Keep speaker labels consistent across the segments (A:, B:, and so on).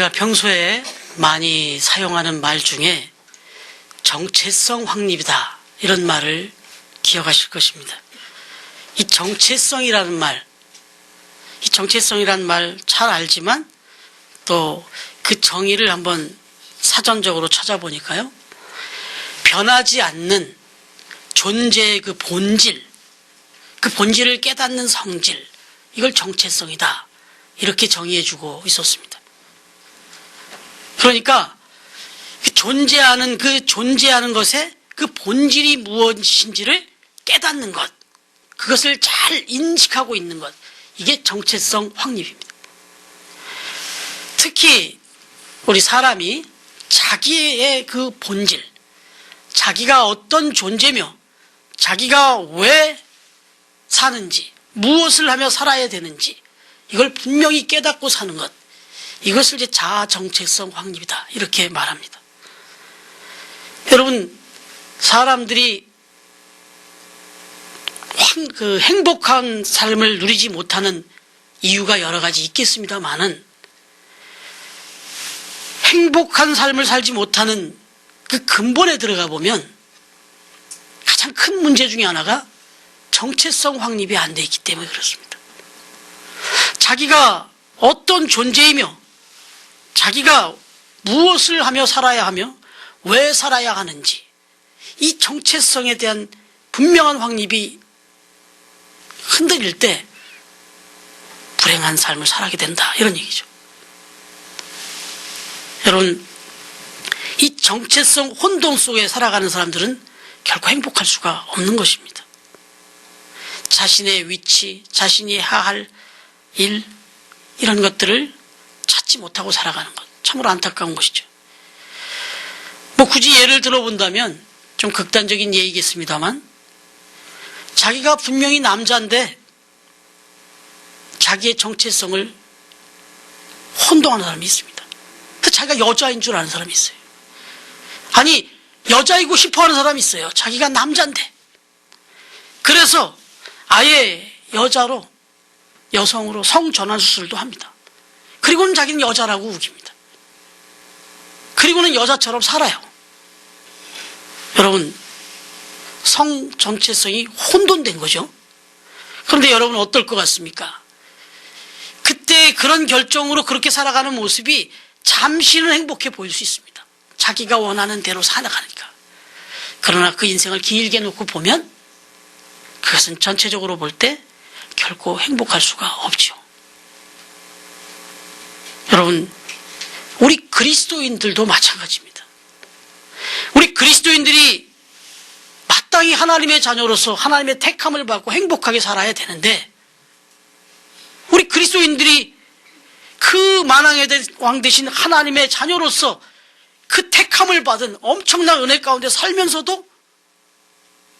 A: 우리가 평소에 많이 사용하는 말 중에 정체성 확립이다, 이런 말을 기억하실 것입니다. 이 정체성이라는 말, 이 정체성이라는 말 잘 알지만 또 그 정의를 한번 사전적으로 찾아보니까요, 변하지 않는 존재의 그 본질, 그 본질을 깨닫는 성질, 이걸 정체성이다, 이렇게 정의해주고 있었습니다. 그러니까 존재하는 것의 그 본질이 무엇인지를 깨닫는 것, 그것을 잘 인식하고 있는 것, 이게 정체성 확립입니다. 특히 우리 사람이 자기의 그 본질, 자기가 어떤 존재며 자기가 왜 사는지, 무엇을 하며 살아야 되는지, 이걸 분명히 깨닫고 사는 것, 이것을 이제 자아 정체성 확립이다, 이렇게 말합니다. 여러분, 사람들이 행복한 삶을 누리지 못하는 이유가 여러 가지 있겠습니다만은, 행복한 삶을 살지 못하는 그 근본에 들어가 보면 가장 큰 문제 중에 하나가 정체성 확립이 안 돼 있기 때문에 그렇습니다. 자기가 어떤 존재이며 자기가 무엇을 하며 살아야 하며 왜 살아야 하는지, 이 정체성에 대한 분명한 확립이 흔들릴 때 불행한 삶을 살아가게 된다, 이런 얘기죠. 여러분, 이 정체성 혼돈 속에 살아가는 사람들은 결코 행복할 수가 없는 것입니다. 자신의 위치, 자신이 해야 할 일, 이런 것들을 찾지 못하고 살아가는 것, 참으로 안타까운 것이죠. 굳이 예를 들어본다면 좀 극단적인 예이겠습니다만, 자기가 분명히 남자인데 자기의 정체성을 혼동하는 사람이 있습니다. 자기가 여자인 줄 아는 사람이 있어요. 아니, 여자이고 싶어하는 사람이 있어요. 자기가 남자인데. 그래서 아예 여자로, 여성으로 성전환 수술도 합니다. 그리고는 자기는 여자라고 우깁니다. 그리고는 여자처럼 살아요. 여러분, 성 정체성이 혼돈된 거죠. 그런데 여러분, 어떨 것 같습니까? 그때 그런 결정으로 그렇게 살아가는 모습이 잠시는 행복해 보일 수 있습니다. 자기가 원하는 대로 살아가니까. 그러나 그 인생을 길게 놓고 보면 그것은 전체적으로 볼 때 결코 행복할 수가 없죠. 여러분, 우리 그리스도인들도 마찬가지입니다. 우리 그리스도인들이 마땅히 하나님의 자녀로서 하나님의 택함을 받고 행복하게 살아야 되는데, 우리 그리스도인들이 그 만왕의 왕 되신 하나님의 자녀로서 그 택함을 받은 엄청난 은혜 가운데 살면서도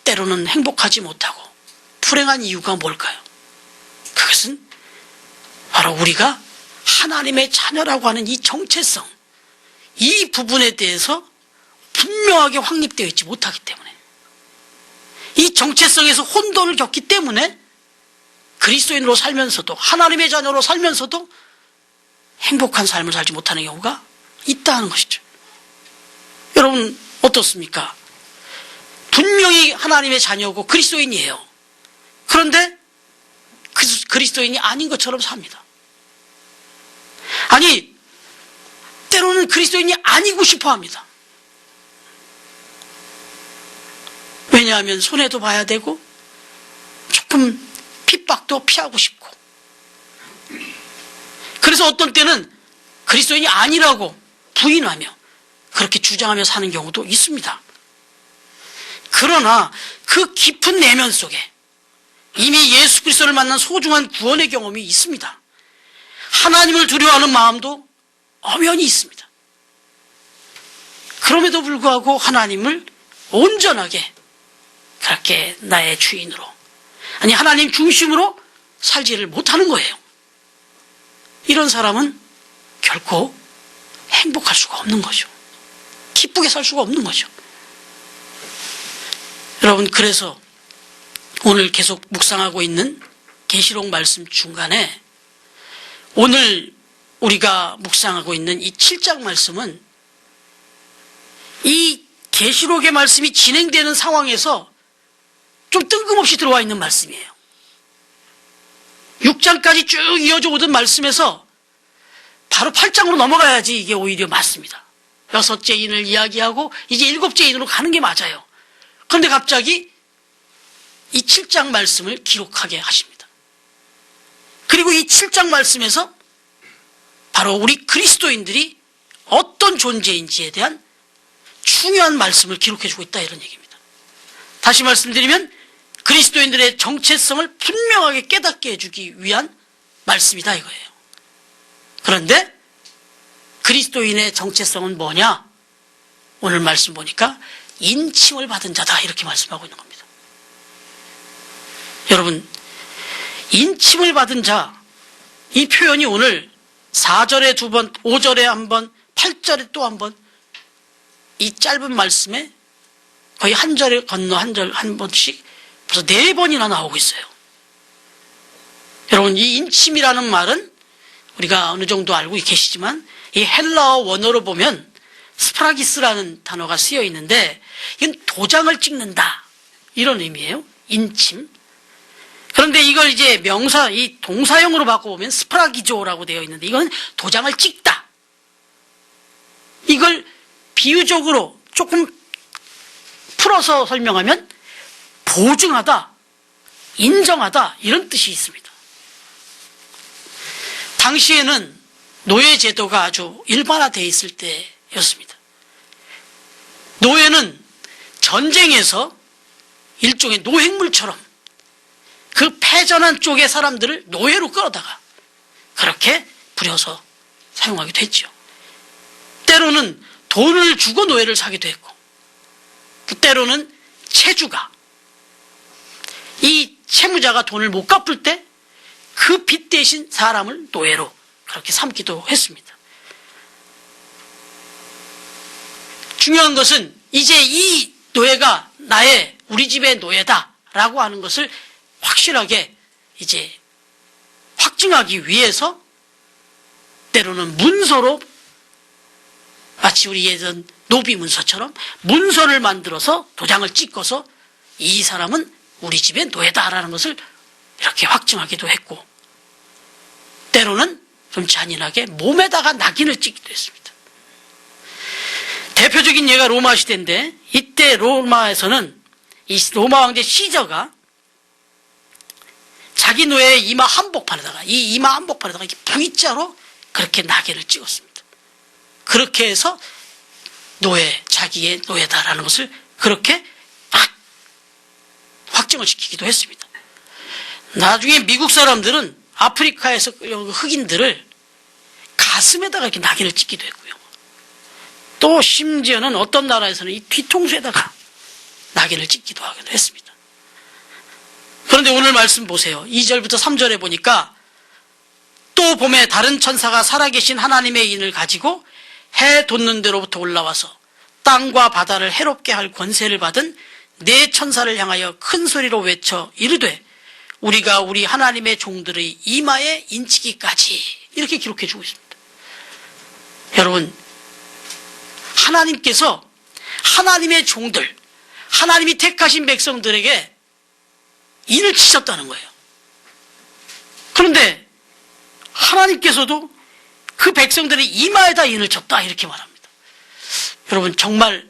A: 때로는 행복하지 못하고 불행한 이유가 뭘까요? 그것은 바로 우리가 하나님의 자녀라고 하는 이 정체성, 이 부분에 대해서 분명하게 확립되어 있지 못하기 때문에, 이 정체성에서 혼돈을 겪기 때문에 그리스도인으로 살면서도, 하나님의 자녀로 살면서도 행복한 삶을 살지 못하는 경우가 있다는 것이죠. 여러분, 어떻습니까? 분명히 하나님의 자녀고 그리스도인이에요. 그런데 그리스도인이 아닌 것처럼 삽니다. 아니, 때로는 그리스도인이 아니고 싶어 합니다. 왜냐하면 손해도 봐야 되고 조금 핍박도 피하고 싶고, 그래서 어떤 때는 그리스도인이 아니라고 부인하며 그렇게 주장하며 사는 경우도 있습니다. 그러나 그 깊은 내면 속에 이미 예수 그리스도를 만난 소중한 구원의 경험이 있습니다. 하나님을 두려워하는 마음도 엄연히 있습니다. 그럼에도 불구하고 하나님을 온전하게 그렇게 나의 주인으로, 아니 하나님 중심으로 살지를 못하는 거예요. 이런 사람은 결코 행복할 수가 없는 거죠. 기쁘게 살 수가 없는 거죠. 여러분, 그래서 오늘 계속 묵상하고 있는 계시록 말씀 중간에 오늘 우리가 묵상하고 있는 이 7장 말씀은 이 계시록의 말씀이 진행되는 상황에서 좀 뜬금없이 들어와 있는 말씀이에요. 6장까지 쭉 이어져 오던 말씀에서 바로 8장으로 넘어가야지 이게 오히려 맞습니다. 6째 인을 이야기하고 이제 7째 인으로 가는 게 맞아요. 그런데 갑자기 이 7장 말씀을 기록하게 하십니다. 그리고 이 7장 말씀에서 바로 우리 그리스도인들이 어떤 존재인지에 대한 중요한 말씀을 기록해주고 있다, 이런 얘기입니다. 다시 말씀드리면 그리스도인들의 정체성을 분명하게 깨닫게 해주기 위한 말씀이다, 이거예요. 그런데 그리스도인의 정체성은 뭐냐? 오늘 말씀 보니까 인침을 받은 자다, 이렇게 말씀하고 있는 겁니다. 여러분, 인침을 받은 자, 이 표현이 오늘 4절에 2번, 5절에 1번, 8절에 또 1번, 이 짧은 말씀에 거의 한 절에 건너 한 번씩 벌써 4번이나 나오고 있어요. 여러분, 이 인침이라는 말은 우리가 어느 정도 알고 계시지만 이 헬라어 원어로 보면 스파라기스라는 단어가 쓰여 있는데 이건 도장을 찍는다, 이런 의미예요. 인침. 그런데 이걸 이제 명사, 이 동사형으로 바꿔보면 스파라기조라고 되어 있는데 이건 도장을 찍다. 이걸 비유적으로 조금 풀어서 설명하면 보증하다, 인정하다, 이런 뜻이 있습니다. 당시에는 노예제도가 아주 일반화되어 있을 때였습니다. 노예는 전쟁에서 일종의 노획물처럼 그 패전한 쪽의 사람들을 노예로 끌어다가 그렇게 부려서 사용하기도 했죠. 때로는 돈을 주고 노예를 사기도 했고, 때로는 채주가, 이 채무자가 돈을 못 갚을 때 그 빚 대신 사람을 노예로 그렇게 삼기도 했습니다. 중요한 것은 이제 이 노예가 우리 집의 노예다라고 하는 것을 확실하게 이제 확증하기 위해서 때로는 문서로, 마치 우리 예전 노비 문서처럼 문서를 만들어서 도장을 찍어서 이 사람은 우리 집의 노예다라는 것을 이렇게 확증하기도 했고, 때로는 좀 잔인하게 몸에다가 낙인을 찍기도 했습니다. 대표적인 예가 로마 시대인데, 이때 로마에서는 이 로마 황제 시저가 자기 노예의 이마 한복판에다가 이렇게 V자로 그렇게 낙인을 찍었습니다. 그렇게 해서 자기의 노예다라는 것을 그렇게 확정을 시키기도 했습니다. 나중에 미국 사람들은 아프리카에서 흑인들을 가슴에다가 이렇게 낙인을 찍기도 했고요. 또 심지어는 어떤 나라에서는 이 뒤통수에다가 낙인을 찍기도 하기도 했습니다. 그런데 오늘 말씀 보세요. 2절부터 3절에 보니까 또 봄에 다른 천사가 살아계신 하나님의 인을 가지고 해 돋는 데로부터 올라와서 땅과 바다를 해롭게 할 권세를 받은 네 천사를 향하여 큰 소리로 외쳐 이르되 우리가 우리 하나님의 종들의 이마에 인치기까지, 이렇게 기록해 주고 있습니다. 여러분, 하나님께서 하나님의 종들, 하나님이 택하신 백성들에게 인을 치셨다는 거예요. 그런데 하나님께서도 그 백성들의 이마에다 인을 쳤다, 이렇게 말합니다. 여러분, 정말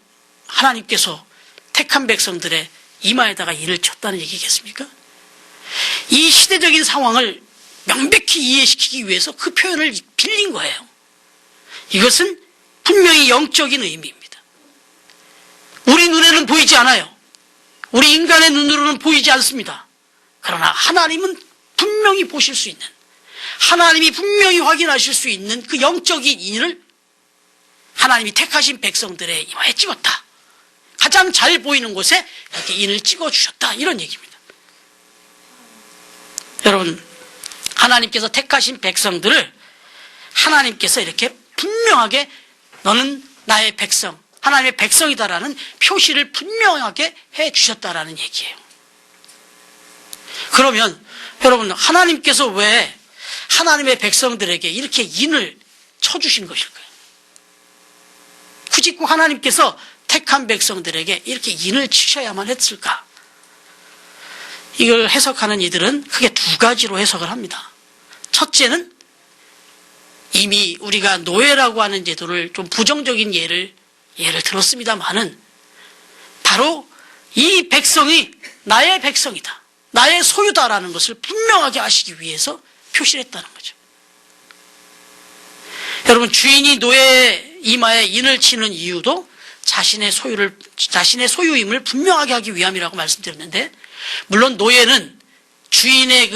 A: 하나님께서 택한 백성들의 이마에다가 인을 쳤다는 얘기겠습니까? 이 시대적인 상황을 명백히 이해시키기 위해서 그 표현을 빌린 거예요. 이것은 분명히 영적인 의미입니다. 우리 눈에는 보이지 않아요. 우리 인간의 눈으로는 보이지 않습니다. 그러나 하나님은 분명히 보실 수 있는, 하나님이 분명히 확인하실 수 있는 그 영적인 인을 하나님이 택하신 백성들의 이마에 찍었다. 가장 잘 보이는 곳에 이렇게 인을 찍어주셨다, 이런 얘기입니다. 여러분, 하나님께서 택하신 백성들을 하나님께서 이렇게 분명하게 너는 나의 백성, 하나님의 백성이다라는 표시를 분명하게 해주셨다라는 얘기예요. 그러면 여러분, 하나님께서 왜 하나님의 백성들에게 이렇게 인을 쳐주신 것일까요? 굳이 꼭 하나님께서 택한 백성들에게 이렇게 인을 치셔야만 했을까? 이걸 해석하는 이들은 크게 두 가지로 해석을 합니다. 첫째는 이미 우리가 노예라고 하는 제도를 좀 부정적인 예를 들었습니다만은 바로 이 백성이 나의 백성이다, 나의 소유다라는 것을 분명하게 하시기 위해서 표시를 했다는 거죠. 여러분, 주인이 노예 이마에 인을 치는 이유도 자신의 소유임을 분명하게 하기 위함이라고 말씀드렸는데, 물론 노예는 주인에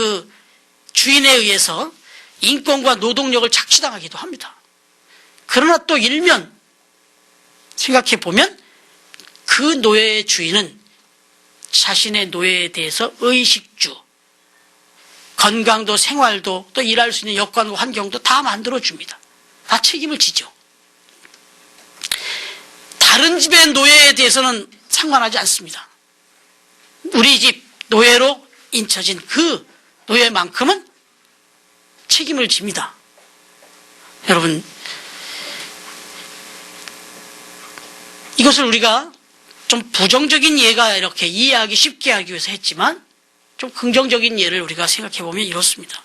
A: 의해서 인권과 노동력을 착취당하기도 합니다. 그러나 또 일면 생각해 보면 그 노예의 주인은 자신의 노예에 대해서 의식주, 건강도 생활도 또 일할 수 있는 여건과 환경도 다 만들어줍니다. 다 책임을 지죠. 다른 집의 노예에 대해서는 상관하지 않습니다. 우리 집 노예로 인쳐진 그 노예만큼은 책임을 집니다. 여러분, 이것을 우리가 좀 부정적인 예가 이렇게 이해하기 쉽게 하기 위해서 했지만 좀 긍정적인 예를 우리가 생각해 보면 이렇습니다.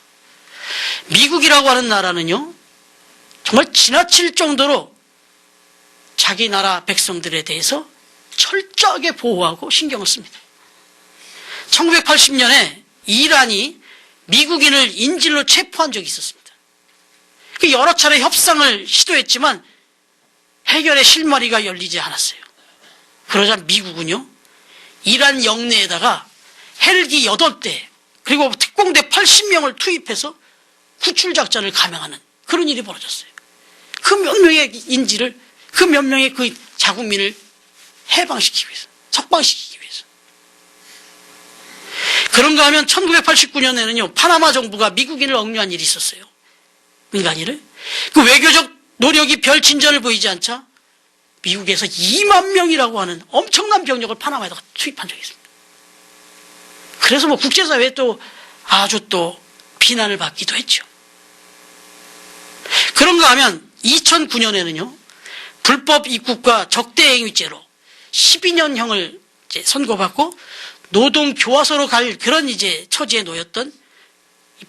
A: 미국이라고 하는 나라는요, 정말 지나칠 정도로 자기 나라 백성들에 대해서 철저하게 보호하고 신경을 씁니다. 1980년에 이란이 미국인을 인질로 체포한 적이 있었습니다. 여러 차례 협상을 시도했지만 해결의 실마리가 열리지 않았어요. 그러자 미국은요, 이란 영내에다가 헬기 8대 그리고 특공대 80명을 투입해서 구출 작전을 감행하는 그런 일이 벌어졌어요. 그 몇 명의 인질을, 그 몇 명의 그 자국민을 해방시키기 위해서, 석방시키기 위해서. 그런가 하면 1989년에는요, 파나마 정부가 미국인을 억류한 일이 있었어요. 민간인을. 그 외교적 노력이 별 진전을 보이지 않자 미국에서 2만 명이라고 하는 엄청난 병력을 파나마에다가 투입한 적이 있습니다. 그래서 국제사회에 또 아주 또 비난을 받기도 했죠. 그런가 하면 2009년에는요, 불법 입국과 적대행위죄로 12년형을 선고받고 노동 교화소로 갈 그런 처지에 놓였던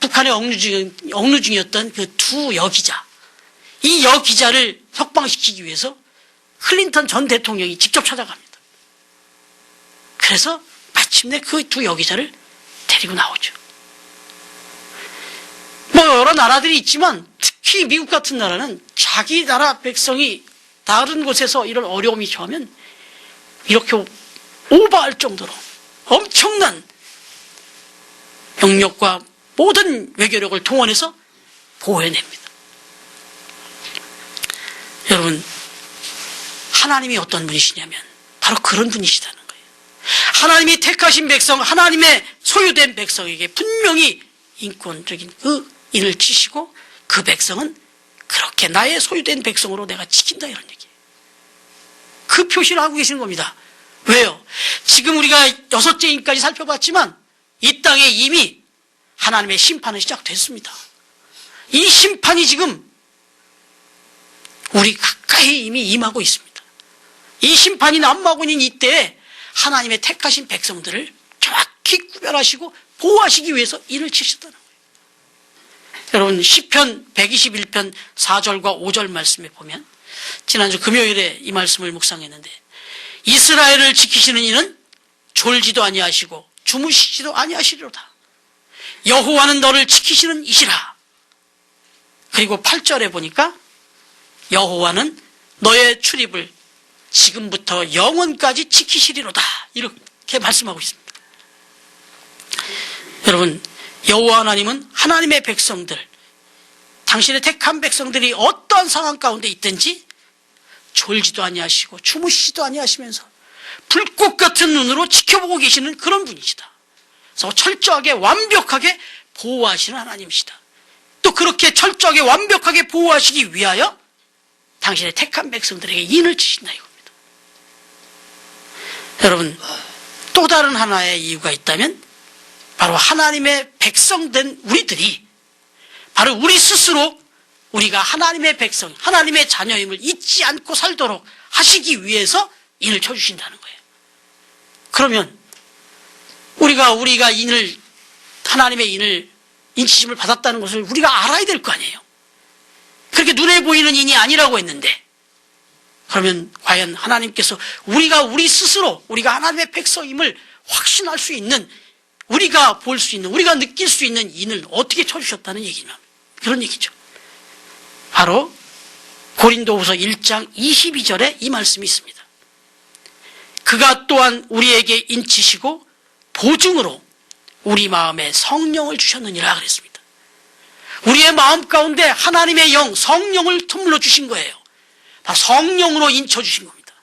A: 북한의 억류 중이었던 그 두 여기자, 이 여기자를 석방시키기 위해서 클린턴 전 대통령이 직접 찾아갑니다. 그래서 마침내 그 두 여기자를 데리고 나오죠. 여러 나라들이 있지만 특히 미국 같은 나라는 자기 나라 백성이 다른 곳에서 이런 어려움이 처하면 이렇게 오버할 정도로 엄청난 병력과 모든 외교력을 동원해서 보호해냅니다. 여러분, 하나님이 어떤 분이시냐면 바로 그런 분이시다는 거예요. 하나님이 택하신 백성, 하나님의 소유된 백성에게 분명히 인권적인 그 인을 치시고 그 백성은 그렇게 나의 소유된 백성으로 내가 지킨다, 이런 얘기예요. 그 표시를 하고 계신 겁니다. 왜요? 지금 우리가 6째 인까지 살펴봤지만 이 땅에 이미 하나님의 심판은 시작됐습니다. 이 심판이 지금 우리 가까이 이미 임하고 있습니다. 이 심판이 난무하고 있는 이때에 하나님의 택하신 백성들을 정확히 구별하시고 보호하시기 위해서 인을 치셨다는 거예요. 여러분, 시편 121편 4절과 5절 말씀에 보면, 지난주 금요일에 이 말씀을 묵상했는데, 이스라엘을 지키시는 이는 졸지도 아니하시고 주무시지도 아니하시리로다. 여호와는 너를 지키시는 이시라. 그리고 8절에 보니까 여호와는 너의 출입을 지금부터 영원까지 지키시리로다, 이렇게 말씀하고 있습니다. 여러분, 여호와 하나님은 하나님의 백성들, 당신의 택한 백성들이 어떠한 상황 가운데 있든지 졸지도 아니하시고 주무시지도 아니하시면서 불꽃 같은 눈으로 지켜보고 계시는 그런 분이시다. 그래서 철저하게 완벽하게 보호하시는 하나님이시다. 또 그렇게 철저하게 완벽하게 보호하시기 위하여 당신의 택한 백성들에게 인을 치신다, 이겁니다. 여러분, 또 다른 하나의 이유가 있다면 바로 하나님의 백성된 우리들이 바로 우리 스스로 우리가 하나님의 백성, 하나님의 자녀임을 잊지 않고 살도록 하시기 위해서 인을 쳐주신다는 거예요. 그러면 우리가 하나님의 인치심을 받았다는 것을 우리가 알아야 될 거 아니에요. 그렇게 눈에 보이는 인이 아니라고 했는데, 그러면 과연 하나님께서 우리 스스로 우리가 하나님의 백성임을 확신할 수 있는, 우리가 볼 수 있는, 우리가 느낄 수 있는 인을 어떻게 쳐주셨다는 얘기냐, 그런 얘기죠. 바로 고린도후서 1장 22절에 이 말씀이 있습니다. 그가 또한 우리에게 인치시고 보증으로 우리 마음에 성령을 주셨느니라 그랬습니다. 우리의 마음 가운데 하나님의 영, 성령을 선물로 주신 거예요. 다 성령으로 인쳐주신 겁니다.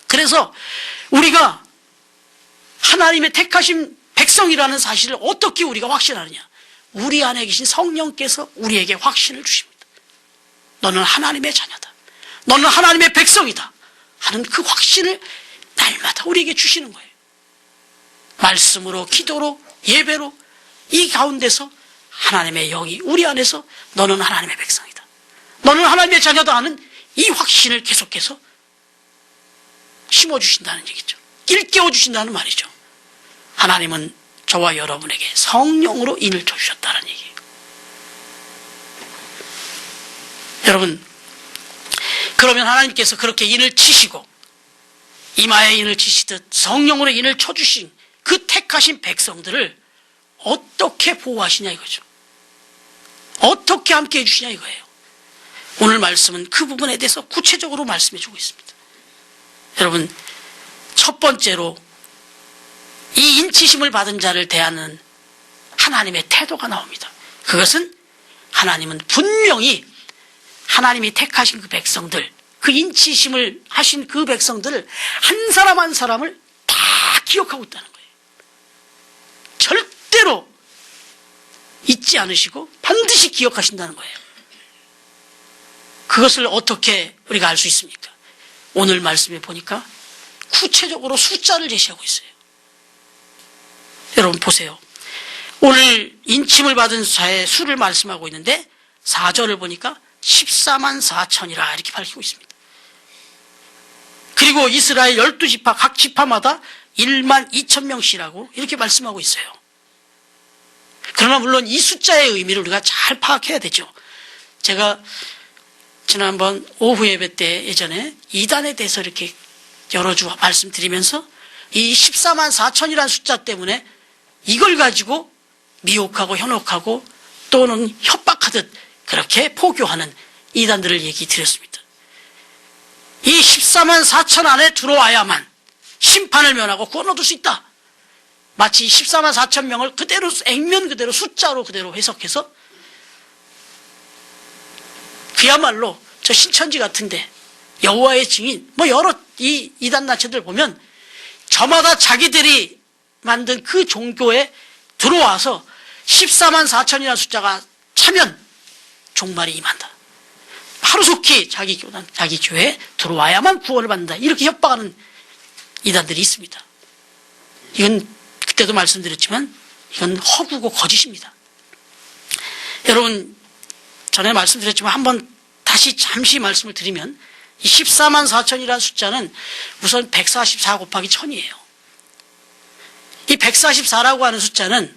A: 그래서 우리가 하나님의 택하신 백성이라는 사실을 어떻게 우리가 확신하느냐? 우리 안에 계신 성령께서 우리에게 확신을 주십니다. 너는 하나님의 자녀다. 너는 하나님의 백성이다 하는 그 확신을 날마다 우리에게 주시는 거예요. 말씀으로, 기도로, 예배로, 이 가운데서 하나님의 영이 우리 안에서 너는 하나님의 백성이다, 너는 하나님의 자녀다 하는 이 확신을 계속해서 심어주신다는 얘기죠. 일깨워 주신다는 말이죠. 하나님은 저와 여러분에게 성령으로 인을 쳐주셨다는 얘기예요. 여러분, 그러면 하나님께서 그렇게 인을 치시고 이마에 인을 치시듯 성령으로 인을 쳐주신 그 택하신 백성들을 어떻게 보호하시냐 이거죠. 어떻게 함께 해주시냐 이거예요. 오늘 말씀은 그 부분에 대해서 구체적으로 말씀해 주고 있습니다. 여러분, 첫 번째로 이 인치심을 받은 자를 대하는 하나님의 태도가 나옵니다. 그것은 하나님은 분명히 하나님이 택하신 그 백성들, 그 인치심을 하신 그 백성들을 한 사람 한 사람을 다 기억하고 있다는 거예요. 절대로 잊지 않으시고 반드시 기억하신다는 거예요. 그것을 어떻게 우리가 알 수 있습니까? 오늘 말씀에 보니까 구체적으로 숫자를 제시하고 있어요. 여러분 보세요. 오늘 인침을 받은 자의 수를 말씀하고 있는데 4절을 보니까 14만 4천이라 이렇게 밝히고 있습니다. 그리고 이스라엘 12지파 각 지파마다 1만 2천 명씩이라고 이렇게 말씀하고 있어요. 그러나 물론 이 숫자의 의미를 우리가 잘 파악해야 되죠. 제가 지난번 오후 예배 때 예전에 이단에 대해서 이렇게 여러 주 말씀드리면서 이 14만 4천이라는 숫자 때문에 이걸 가지고 미혹하고 현혹하고 또는 협박하듯 그렇게 포교하는 이단들을 얘기 드렸습니다. 이 14만 4천 안에 들어와야만 심판을 면하고 구원 얻을 수 있다. 마치 14만 4천 명을 그대로 액면 그대로 숫자로 그대로 해석해서 그야말로 저 신천지 같은데 여호와의 증인 뭐 여러 이 이단나체들 보면 저마다 자기들이 만든 그 종교에 들어와서 14만 4천이라는 숫자가 차면 종말이 임한다. 하루속히 자기 교단, 자기 교회에 들어와야만 구원을 받는다. 이렇게 협박하는 이단들이 있습니다. 이건 그때도 말씀드렸지만 이건 허구고 거짓입니다. 여러분, 전에 말씀드렸지만 한번 다시 잠시 말씀을 드리면 이 14만 4천이라는 숫자는 우선 144 곱하기 1000이에요. 이 144라고 하는 숫자는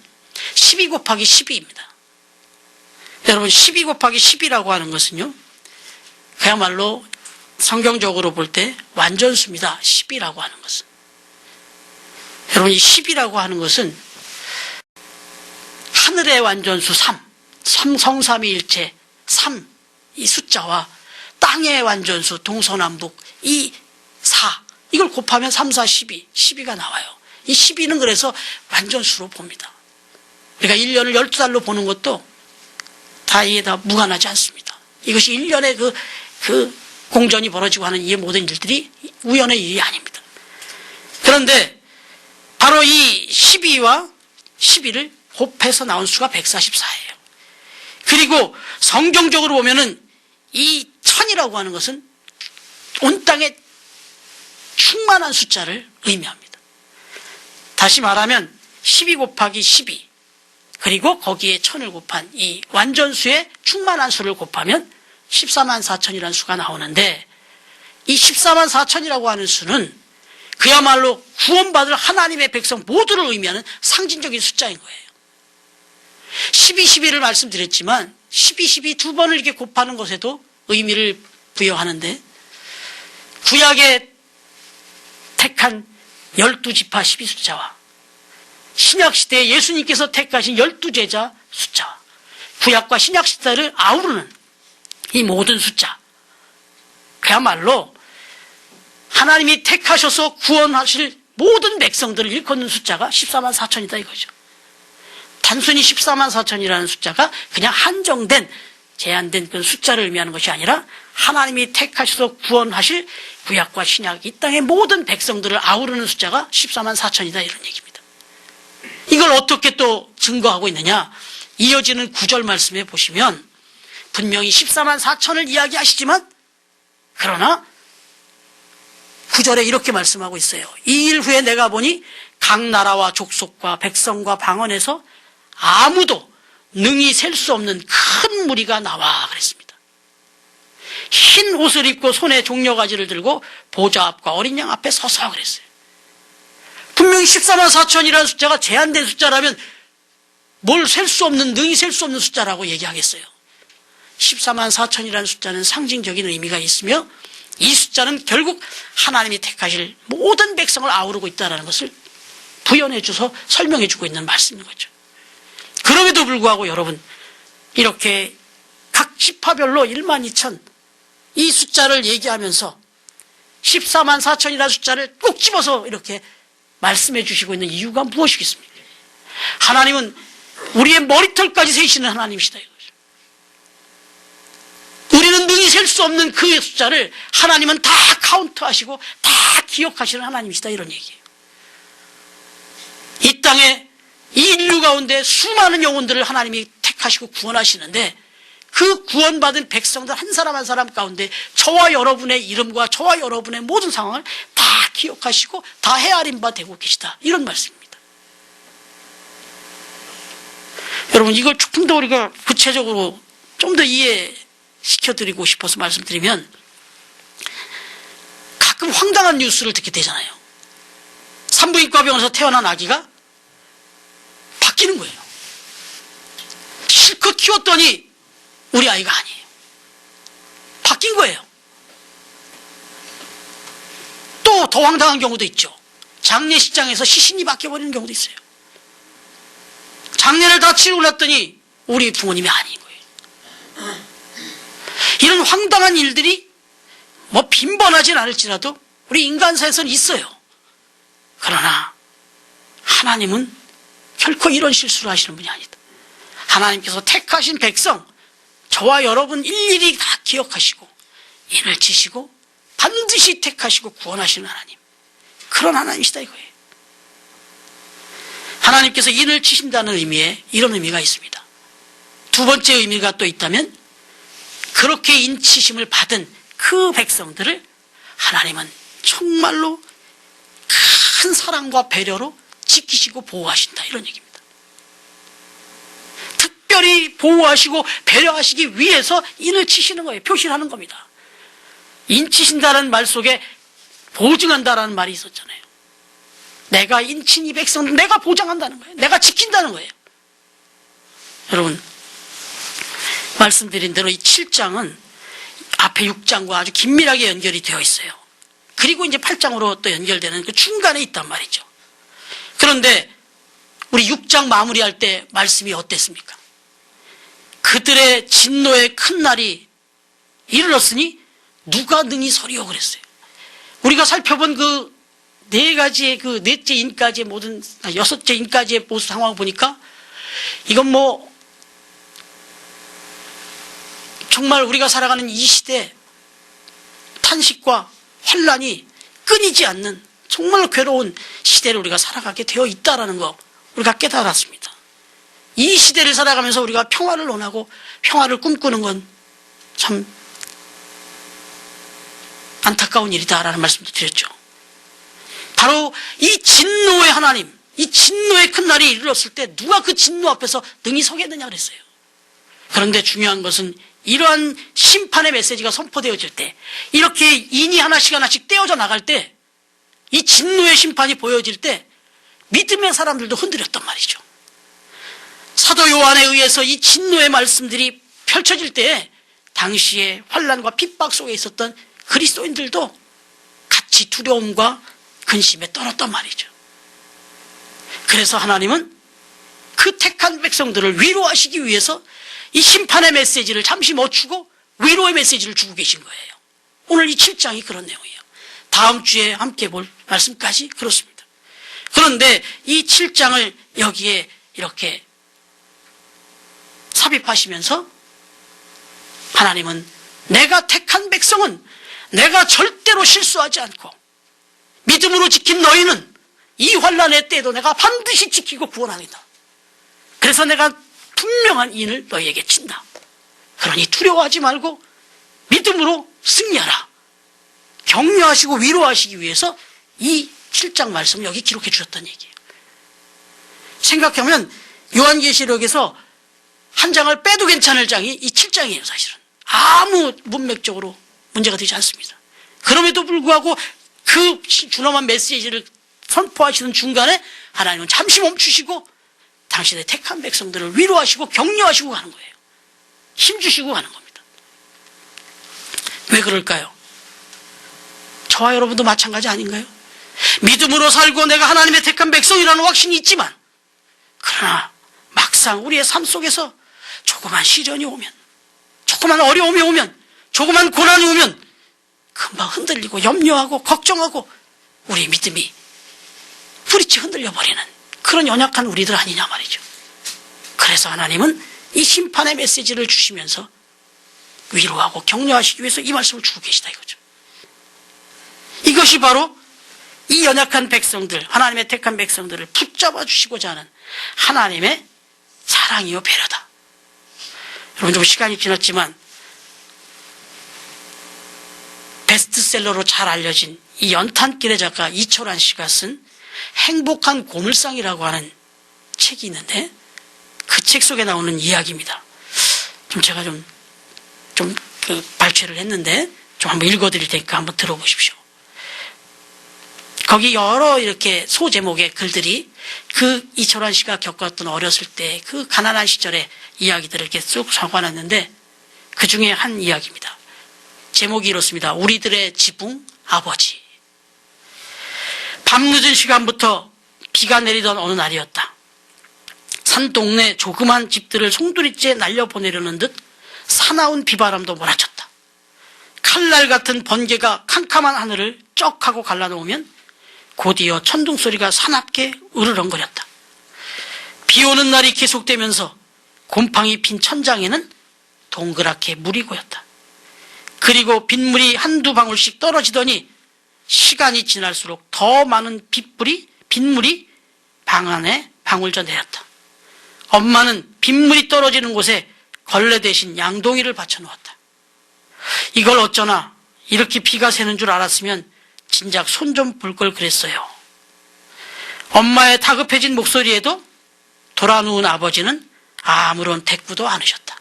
A: 12 곱하기 12입니다. 여러분, 12 곱하기 10이라고 하는 것은요, 그야말로 성경적으로 볼 때 완전수입니다. 10이라고 하는 것은. 여러분, 이 10이라고 하는 것은 하늘의 완전수 3, 성삼위일체 3, 이 숫자와 땅의 완전수 동서남북 이 4, 이걸 곱하면 3, 4, 12, 12가 나와요. 이 12는 그래서 완전수로 봅니다. 우리가 1년을 12달로 보는 것도 다 이게 다 무관하지 않습니다. 이것이 1년에 그 공전이 벌어지고 하는 이 모든 일들이 우연의 일이 아닙니다. 그런데 바로 이 12와 12를 곱해서 나온 수가 144예요. 그리고 성경적으로 보면은 이 1000이라고 하는 것은 온 땅에 충만한 숫자를 의미합니다. 다시 말하면 12 곱하기 12, 그리고 거기에 1000을 곱한 이 완전수의 충만한 수를 곱하면 14만 4천이라는 수가 나오는데, 이 14만 4천이라고 하는 수는 그야말로 구원받을 하나님의 백성 모두를 의미하는 상징적인 숫자인 거예요. 12, 12를 말씀드렸지만 12, 12 두 번을 이렇게 곱하는 것에도 의미를 부여하는데, 구약에 택한 12지파 12숫자와 신약시대에 예수님께서 택하신 12제자 숫자, 구약과 신약시대를 아우르는 이 모든 숫자, 그야말로 하나님이 택하셔서 구원하실 모든 백성들을 일컫는 숫자가 14만 4천이다 이거죠. 단순히 14만 4천이라는 숫자가 그냥 한정된, 제한된 그 숫자를 의미하는 것이 아니라 하나님이 택하셔서 구원하실 구약과 신약 이 땅의 모든 백성들을 아우르는 숫자가 14만 4천이다 이런 얘기입니다. 이걸 어떻게 또 증거하고 있느냐? 이어지는 9절 말씀에 보시면 분명히 14만 4천을 이야기하시지만, 그러나 9절에 이렇게 말씀하고 있어요. 이 일 후에 내가 보니 각 나라와 족속과 백성과 방언에서 아무도 능히 셀 수 없는 큰 무리가 나와 그랬습니다. 흰 옷을 입고 손에 종려가지를 들고 보좌 앞과 어린 양 앞에 서서 그랬어요. 분명히 14만 4천이라는 숫자가 제한된 숫자라면 뭘 셀 수 없는, 능히 셀 수 없는 숫자라고 얘기하겠어요. 14만 4천이라는 숫자는 상징적인 의미가 있으며, 이 숫자는 결국 하나님이 택하실 모든 백성을 아우르고 있다는 것을 부연해 줘서 설명해 주고 있는 말씀인 거죠. 그럼에도 불구하고 여러분, 이렇게 각 지파별로 12,000 이 숫자를 얘기하면서 14만 4천이라는 숫자를 꼭 집어서 이렇게 말씀해 주시고 있는 이유가 무엇이겠습니까? 하나님은 우리의 머리털까지 세시는 하나님이시다 이거죠. 우리는 능히 셀 수 없는 그 숫자를 하나님은 다 카운트하시고 다 기억하시는 하나님이시다 이런 얘기예요. 이 땅에 이 인류 가운데 수많은 영혼들을 하나님이 택하시고 구원하시는데, 그 구원받은 백성들 한 사람 한 사람 가운데 저와 여러분의 이름과 저와 여러분의 모든 상황을 다 기억하시고 다 헤아린 바 되고 계시다 이런 말씀입니다. 여러분, 이걸 조금 더 우리가 구체적으로 좀 더 이해시켜드리고 싶어서 말씀드리면, 가끔 황당한 뉴스를 듣게 되잖아요. 산부인과 병원에서 태어난 아기가 바뀌는 거예요. 실컷 키웠더니 우리 아이가 아니에요. 바뀐 거예요. 또 더 황당한 경우도 있죠. 장례식장에서 시신이 바뀌어버리는 경우도 있어요. 장례를 다 치르고 났더니 우리 부모님이 아닌 거예요. 이런 황당한 일들이 뭐 빈번하진 않을지라도 우리 인간사에서는 있어요. 그러나 하나님은 결코 이런 실수를 하시는 분이 아니다. 하나님께서 택하신 백성, 저와 여러분 일일이 다 기억하시고 인을 치시고 반드시 택하시고 구원하시는 하나님, 그런 하나님이시다 이거예요. 하나님께서 인을 치신다는 의미에 이런 의미가 있습니다. 두 번째 의미가 또 있다면, 그렇게 인치심을 받은 그 백성들을 하나님은 정말로 큰 사랑과 배려로 지키시고 보호하신다 이런 얘기입니다. 특별히 보호하시고 배려하시기 위해서 인을 치시는 거예요. 표시를 하는 겁니다. 인치신다는 말 속에 보증한다라는 말이 있었잖아요. 내가 인친 이 백성들 내가 보장한다는 거예요. 내가 지킨다는 거예요. 여러분, 말씀드린 대로 이 7장은 앞에 6장과 아주 긴밀하게 연결이 되어 있어요. 그리고 이제 8장으로 또 연결되는 그 중간에 있단 말이죠. 그런데 우리 6장 마무리할 때 말씀이 어땠습니까? 그들의 진노의 큰 날이 이르렀으니 누가 능히 서리요 그랬어요. 우리가 살펴본 그 네 가지의 그 넷째 인까지의 모든, 여섯째 인까지의 모습 상황을 보니까 이건 뭐 정말 우리가 살아가는 이 시대 탄식과 환란이 끊이지 않는 정말 괴로운 시대를 우리가 살아가게 되어 있다는 거 우리가 깨달았습니다. 이 시대를 살아가면서 우리가 평화를 원하고 평화를 꿈꾸는 건 참 안타까운 일이다라는 말씀도 드렸죠. 바로 이 진노의 하나님, 이 진노의 큰 날이 이르렀을 때 누가 그 진노 앞에서 능히 서겠느냐 그랬어요. 그런데 중요한 것은 이러한 심판의 메시지가 선포되어질 때, 이렇게 인이 하나씩 떼어져 나갈 때, 이 진노의 심판이 보여질 때 믿음의 사람들도 흔들렸단 말이죠. 사도 요한에 의해서 이 진노의 말씀들이 펼쳐질 때 당시에 환난과 핍박 속에 있었던 그리스도인들도 같이 두려움과 근심에 떨었단 말이죠. 그래서 하나님은 그 택한 백성들을 위로하시기 위해서 이 심판의 메시지를 잠시 멈추고 위로의 메시지를 주고 계신 거예요. 오늘 이 7장이 그런 내용이에요. 다음 주에 함께 볼 말씀까지 그렇습니다. 그런데 이 7장을 여기에 이렇게 삽입하시면서 하나님은 내가 택한 백성은 내가 절대로 실수하지 않고 믿음으로 지킨 너희는 이 환난의 때에도 내가 반드시 지키고 구원하리다. 그래서 내가 분명한 인을 너희에게 친다. 그러니 두려워하지 말고 믿음으로 승리하라. 격려하시고 위로하시기 위해서 이 7장 말씀을 여기 기록해 주셨던 얘기예요. 생각하면 요한계시록에서 한 장을 빼도 괜찮을 장이 이 7장이에요. 사실은 아무 문맥적으로 문제가 되지 않습니다. 그럼에도 불구하고 그 준엄한 메시지를 선포하시는 중간에 하나님은 잠시 멈추시고 당신의 택한 백성들을 위로하시고 격려하시고 가는 거예요. 힘주시고 가는 겁니다. 왜 그럴까요? 저와 여러분도 마찬가지 아닌가요? 믿음으로 살고 내가 하나님의 택한 백성이라는 확신이 있지만, 그러나 막상 우리의 삶 속에서 조그만 시련이 오면, 조그만 어려움이 오면, 조그만 고난이 오면 금방 흔들리고 염려하고 걱정하고 우리 믿음이 뿌리째 흔들려버리는 그런 연약한 우리들 아니냐 말이죠. 그래서 하나님은 이 심판의 메시지를 주시면서 위로하고 격려하시기 위해서 이 말씀을 주고 계시다 이거죠. 이것이 바로 이 연약한 백성들, 하나님의 택한 백성들을 붙잡아 주시고자 하는 하나님의 사랑이요 배려다. 여러분, 좀 시간이 지났지만 베스트셀러로 잘 알려진 이 연탄길의 작가 이철환 씨가 쓴 행복한 고물상이라고 하는 책이 있는데, 그 책 속에 나오는 이야기입니다. 제가 발췌를 했는데 좀 한번 읽어드릴 테니까 한번 들어보십시오. 거기 여러 이렇게 소제목의 글들이 그 이철환 씨가 겪었던 어렸을 때 그 가난한 시절의 이야기들을 이렇게 쭉 적어놨는데, 그 중에 한 이야기입니다. 제목이 이렇습니다. 우리들의 지붕 아버지. 밤늦은 시간부터 비가 내리던 어느 날이었다. 산 동네 조그만 집들을 송두리째 날려보내려는 듯 사나운 비바람도 몰아쳤다. 칼날 같은 번개가 캄캄한 하늘을 쩍 하고 갈라놓으면 곧이어 천둥 소리가 사납게 으르렁거렸다. 비 오는 날이 계속되면서 곰팡이 핀 천장에는 동그랗게 물이 고였다. 그리고 빗물이 한두 방울씩 떨어지더니 시간이 지날수록 더 많은 빗물이 방 안에 방울져 내렸다. 엄마는 빗물이 떨어지는 곳에 걸레 대신 양동이를 받쳐놓았다. 이걸 어쩌나 이렇게 비가 새는 줄 알았으면 진작 손 좀 볼 걸 그랬어요. 엄마의 다급해진 목소리에도 돌아누운 아버지는 아무런 대꾸도 않으셨다.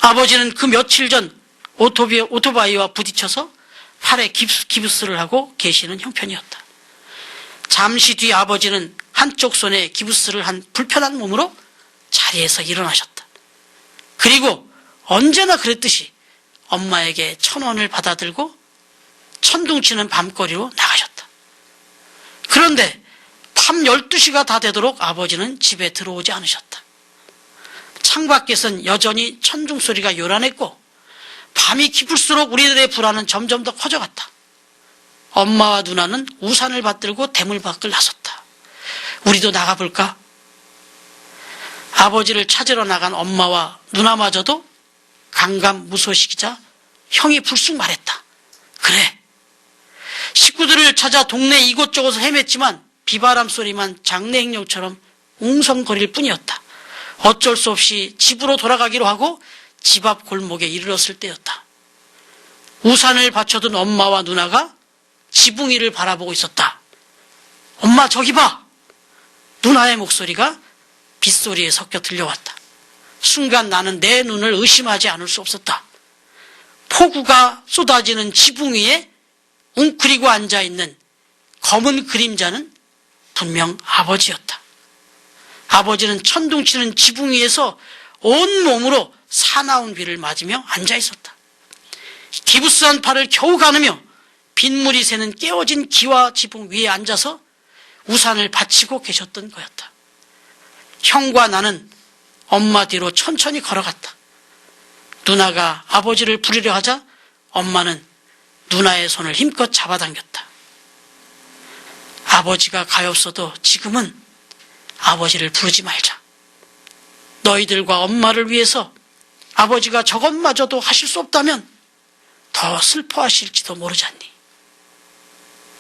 A: 아버지는 그 며칠 전 오토바이와 부딪혀서 팔에 기부스를 하고 계시는 형편이었다. 잠시 뒤 아버지는 한쪽 손에 기부스를 한 불편한 몸으로 자리에서 일어나셨다. 그리고 언제나 그랬듯이 엄마에게 1,000원을 받아들고 천둥치는 밤거리로 나가셨다. 그런데 밤 12시가 다 되도록 아버지는 집에 들어오지 않으셨다. 창밖에선 여전히 천둥 소리가 요란했고 밤이 깊을수록 우리들의 불안은 점점 더 커져갔다. 엄마와 누나는 우산을 받들고 대문 밖을 나섰다. 우리도 나가볼까? 아버지를 찾으러 나간 엄마와 누나마저도 강감무소식이자 형이 불쑥 말했다. 그래. 식구들을 찾아 동네 이곳저곳을 헤맸지만 비바람 소리만 장례행령처럼 웅성거릴 뿐이었다. 어쩔 수 없이 집으로 돌아가기로 하고 집 앞 골목에 이르렀을 때였다. 우산을 받쳐둔 엄마와 누나가 지붕 위를 바라보고 있었다. 엄마, 저기 봐. 누나의 목소리가 빗소리에 섞여 들려왔다. 순간 나는 내 눈을 의심하지 않을 수 없었다. 폭우가 쏟아지는 지붕 위에 웅크리고 앉아있는 검은 그림자는 분명 아버지였다. 아버지는 천둥치는 지붕 위에서 온몸으로 사나운 비를 맞으며 앉아있었다. 기부스한 팔을 겨우 가누며 빗물이 새는 깨어진 기와 지붕 위에 앉아서 우산을 받치고 계셨던 거였다. 형과 나는 엄마 뒤로 천천히 걸어갔다. 누나가 아버지를 부르려 하자 엄마는 누나의 손을 힘껏 잡아당겼다. 아버지가 가엾어도 지금은 아버지를 부르지 말자. 너희들과 엄마를 위해서 아버지가 저것마저도 하실 수 없다면 더 슬퍼하실지도 모르지 않니.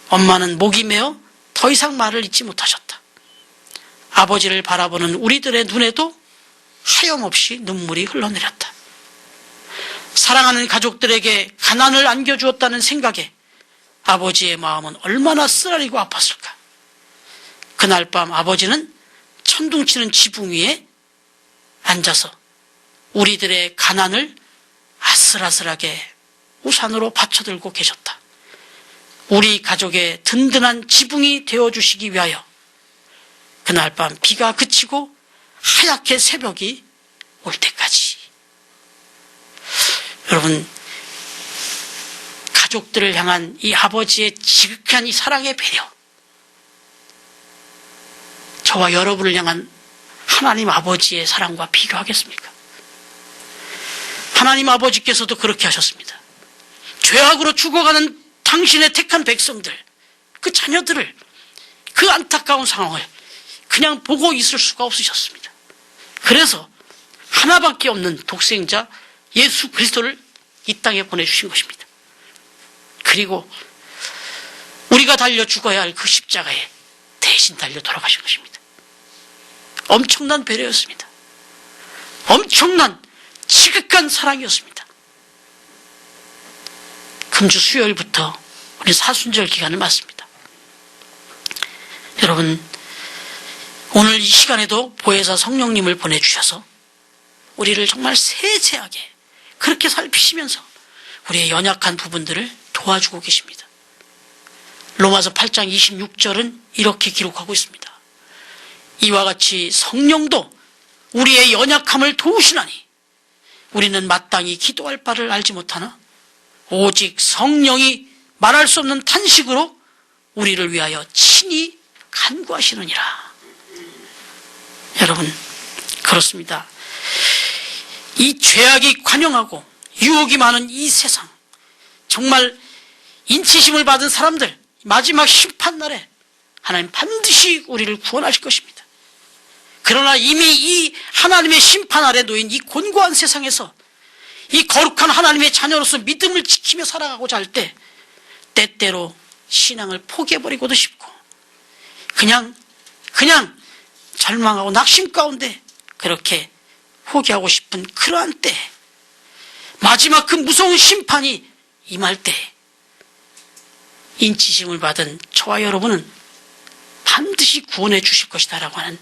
A: 엄마는 목이 메어 더 이상 말을 잇지 못하셨다. 아버지를 바라보는 우리들의 눈에도 하염없이 눈물이 흘러내렸다. 사랑하는 가족들에게 가난을 안겨주었다는 생각에 아버지의 마음은 얼마나 쓰라리고 아팠을까. 그날 밤 아버지는 천둥치는 지붕 위에 앉아서 우리들의 가난을 아슬아슬하게 우산으로 받쳐들고 계셨다. 우리 가족의 든든한 지붕이 되어주시기 위하여 그날 밤 비가 그치고 하얗게 새벽이 올 때까지. 여러분, 가족들을 향한 이 아버지의 지극한 이 사랑의 배려, 저와 여러분을 향한 하나님 아버지의 사랑과 비교하겠습니까? 하나님 아버지께서도 그렇게 하셨습니다. 죄악으로 죽어가는 당신의 택한 백성들, 그 자녀들을, 그 안타까운 상황을 그냥 보고 있을 수가 없으셨습니다. 그래서 하나밖에 없는 독생자 예수 그리스도를 이 땅에 보내주신 것입니다. 그리고 우리가 달려 죽어야 할 그 십자가에 대신 달려 돌아가신 것입니다. 엄청난 배려였습니다. 엄청난 지극한 사랑이었습니다. 금주 수요일부터 우리 사순절 기간을 맞습니다. 여러분, 오늘 이 시간에도 보혜사 성령님을 보내주셔서 우리를 정말 세세하게 그렇게 살피시면서 우리의 연약한 부분들을 도와주고 계십니다. 로마서 8장 26절은 이렇게 기록하고 있습니다. 이와 같이 성령도 우리의 연약함을 도우시나니 우리는 마땅히 기도할 바를 알지 못하나 오직 성령이 말할 수 없는 탄식으로 우리를 위하여 친히 간구하시느니라. 여러분, 그렇습니다. 이 죄악이 관영하고 유혹이 많은 이 세상, 정말 인치심을 받은 사람들, 마지막 심판날에 하나님 반드시 우리를 구원하실 것입니다. 그러나 이미 이 하나님의 심판 아래 놓인 이 곤고한 세상에서 이 거룩한 하나님의 자녀로서 믿음을 지키며 살아가고자 할 때 때때로 신앙을 포기해버리고도 싶고 그냥 절망하고 낙심 가운데 그렇게 포기하고 싶은 그러한 때, 마지막 그 무서운 심판이 임할 때 인치심을 받은 저와 여러분은 반드시 구원해 주실 것이다라고 하는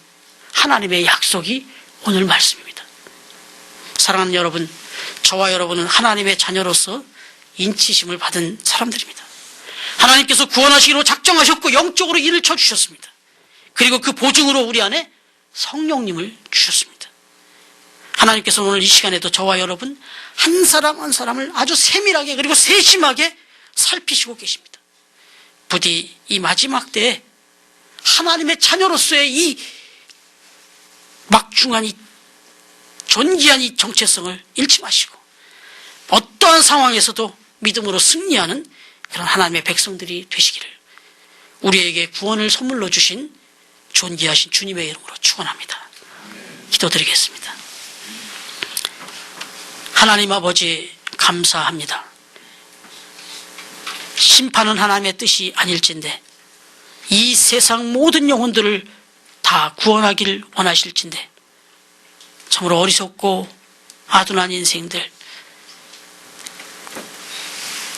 A: 하나님의 약속이 오늘 말씀입니다. 사랑하는 여러분, 저와 여러분은 하나님의 자녀로서 인치심을 받은 사람들입니다. 하나님께서 구원하시기로 작정하셨고 영적으로 일을 쳐주셨습니다. 그리고 그 보증으로 우리 안에 성령님을 주셨습니다. 하나님께서 오늘 이 시간에도 저와 여러분 한 사람 한 사람을 아주 세밀하게 그리고 세심하게 살피시고 계십니다. 부디 이 마지막 때에 하나님의 자녀로서의 이 막중한 이 존귀한 이 정체성을 잃지 마시고 어떠한 상황에서도 믿음으로 승리하는 그런 하나님의 백성들이 되시기를 우리에게 구원을 선물로 주신 존귀하신 주님의 이름으로 축원합니다. 기도드리겠습니다. 하나님 아버지, 감사합니다. 심판은 하나님의 뜻이 아닐진데 이 세상 모든 영혼들을 다 구원하길 원하실진데 참으로 어리석고 아둔한 인생들,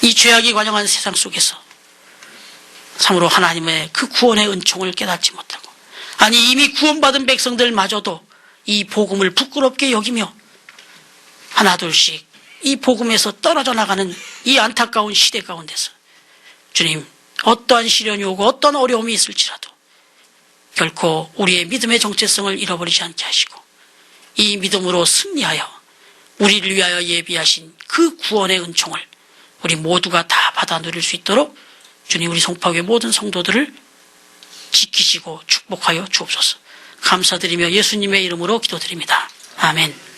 A: 이 죄악이 관영한 세상 속에서 참으로 하나님의 그 구원의 은총을 깨닫지 못하고 아니 이미 구원받은 백성들마저도 이 복음을 부끄럽게 여기며 하나둘씩 이 복음에서 떨어져 나가는 이 안타까운 시대 가운데서 주님, 어떠한 시련이 오고 어떤 어려움이 있을지라도 결코 우리의 믿음의 정체성을 잃어버리지 않게 하시고 이 믿음으로 승리하여 우리를 위하여 예비하신 그 구원의 은총을 우리 모두가 다 받아 누릴 수 있도록 주님, 우리 송파교회 모든 성도들을 지키시고 축복하여 주옵소서. 감사드리며 예수님의 이름으로 기도드립니다. 아멘.